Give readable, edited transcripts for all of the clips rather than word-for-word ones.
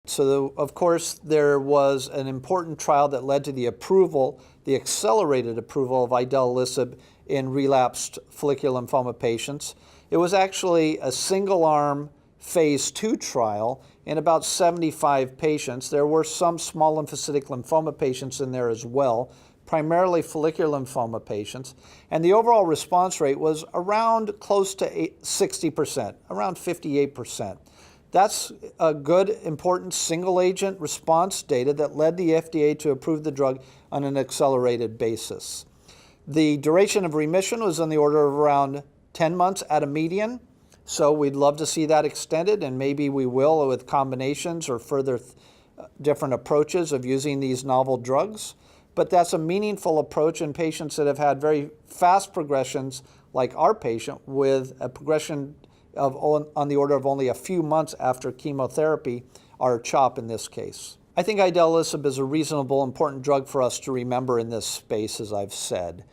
So, of course, there was an important trial that led to the approval, the accelerated approval of idelalisib in relapsed follicular lymphoma patients. It was actually a single-arm phase 2 trial in about 75 patients. There were some small lymphocytic lymphoma patients in there as well, primarily follicular lymphoma patients. And the overall response rate was around close to 60%, around 58%. That's a good, important single-agent response data that led the FDA to approve the drug on an accelerated basis. The duration of remission was on the order of around 10 months at a median, so we'd love to see that extended, and maybe we will with combinations or further different approaches of using these novel drugs. But that's a meaningful approach in patients that have had very fast progressions, like our patient, with a progression on the order of only a few months after chemotherapy, our CHOP in this case. I think idelalisib is a reasonable, important drug for us to remember in this space, as I've said.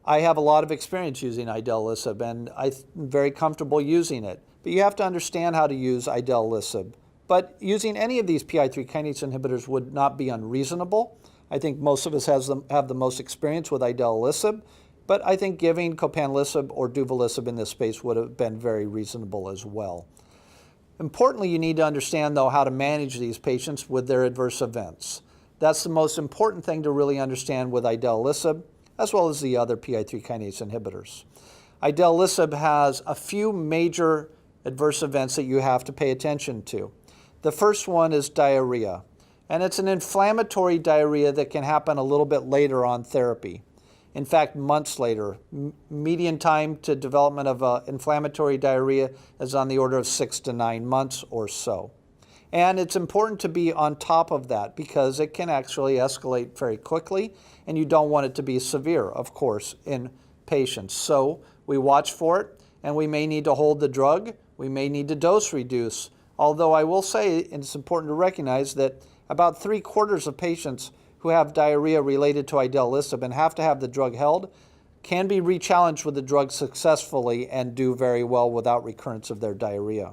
I have a lot of experience using idelalisib, and I'm very comfortable using it. But you have to understand how to use idelalisib. But using any of these PI3 kinase inhibitors would not be unreasonable. I think most of us have the most experience with idelalisib. But I think giving copanlisib or duvelisib in this space would have been very reasonable as well. Importantly, you need to understand, though, how to manage these patients with their adverse events. That's the most important thing to really understand with idelalisib, as well as the other PI3 kinase inhibitors. Idelalisib has a few major adverse events that you have to pay attention to. The first one is diarrhea, and it's an inflammatory diarrhea that can happen a little bit later on therapy. In fact, months later. Median time to development of inflammatory diarrhea is on the order of 6 to 9 months or so. And it's important to be on top of that because it can actually escalate very quickly, and you don't want it to be severe, of course, in patients. So we watch for it, and we may need to hold the drug. We may need to dose reduce. Although I will say, and it's important to recognize that about 3/4 of patients who have diarrhea related to idelalisib and have to have the drug held can be rechallenged with the drug successfully and do very well without recurrence of their diarrhea.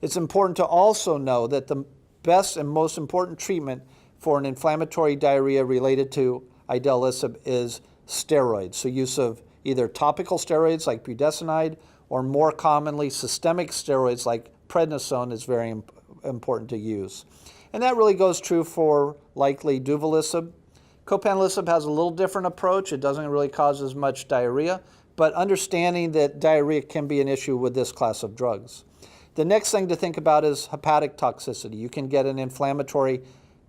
It's important to also know that the best and most important treatment for an inflammatory diarrhea related to idelalisib is steroids. So use of either topical steroids like budesonide or more commonly systemic steroids like prednisone is very important to use. And that really goes true for likely duvelisib. Copanlisib has a little different approach. It doesn't really cause as much diarrhea, but understanding that diarrhea can be an issue with this class of drugs. The next thing to think about is hepatic toxicity. You can get an inflammatory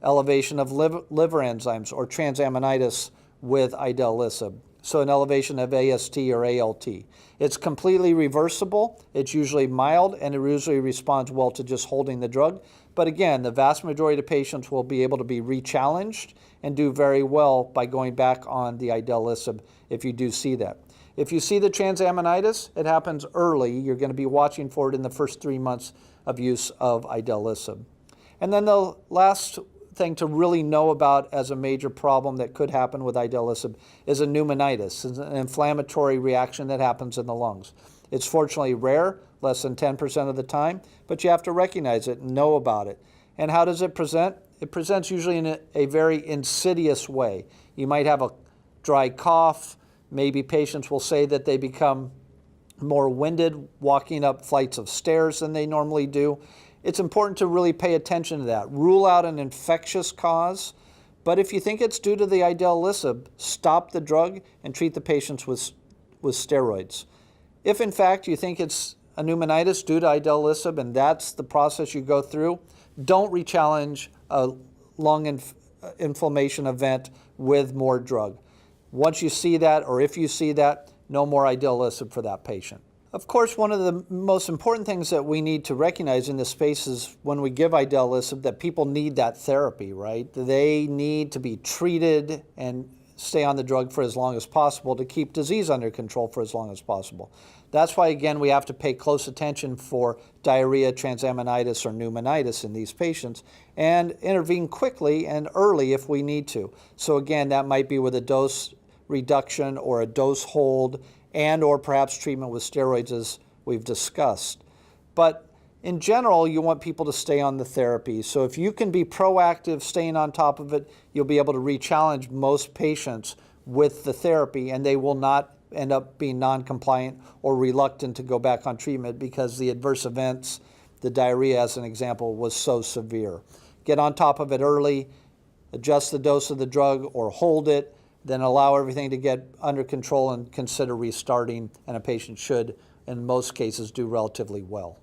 elevation of liver enzymes or transaminitis with idelalisib. So an elevation of AST or ALT. It's completely reversible. It's usually mild, and it usually responds well to just holding the drug. But again, the vast majority of patients will be able to be rechallenged and do very well by going back on the idelalisib if you do see that. If you see the transaminitis, it happens early. You're going to be watching for it in the first 3 months of use of idelalisib. And then the last thing to really know about as a major problem that could happen with idelalisib is a pneumonitis. It's an inflammatory reaction that happens in the lungs. It's fortunately rare, less than 10% of the time, but you have to recognize it and know about it. And how does it present? It presents usually in a very insidious way. You might have a dry cough. Maybe patients will say that they become more winded walking up flights of stairs than they normally do. It's important to really pay attention to that. Rule out an infectious cause, but if you think it's due to the idelalisib, stop the drug and treat the patients with steroids. If in fact you think it's a pneumonitis due to idelalisib and that's the process you go through, don't rechallenge a lung inflammation event with more drug. Once you see that, or if you see that, no more idelalisib for that patient. Of course, one of the most important things that we need to recognize in this space is when we give idelalisib that people need that therapy, right? They need to be treated and stay on the drug for as long as possible to keep disease under control for as long as possible. That's why, again, we have to pay close attention for diarrhea, transaminitis, or pneumonitis in these patients and intervene quickly and early if we need to. So again, that might be with a dose reduction or a dose hold and or perhaps treatment with steroids as we've discussed. But in general, you want people to stay on the therapy. So if you can be proactive, staying on top of it, you'll be able to re-challenge most patients with the therapy, and they will not end up being non-compliant or reluctant to go back on treatment because the adverse events, the diarrhea as an example, was so severe. Get on top of it early, adjust the dose of the drug or hold it, then allow everything to get under control and consider restarting, and a patient should, in most cases, do relatively well.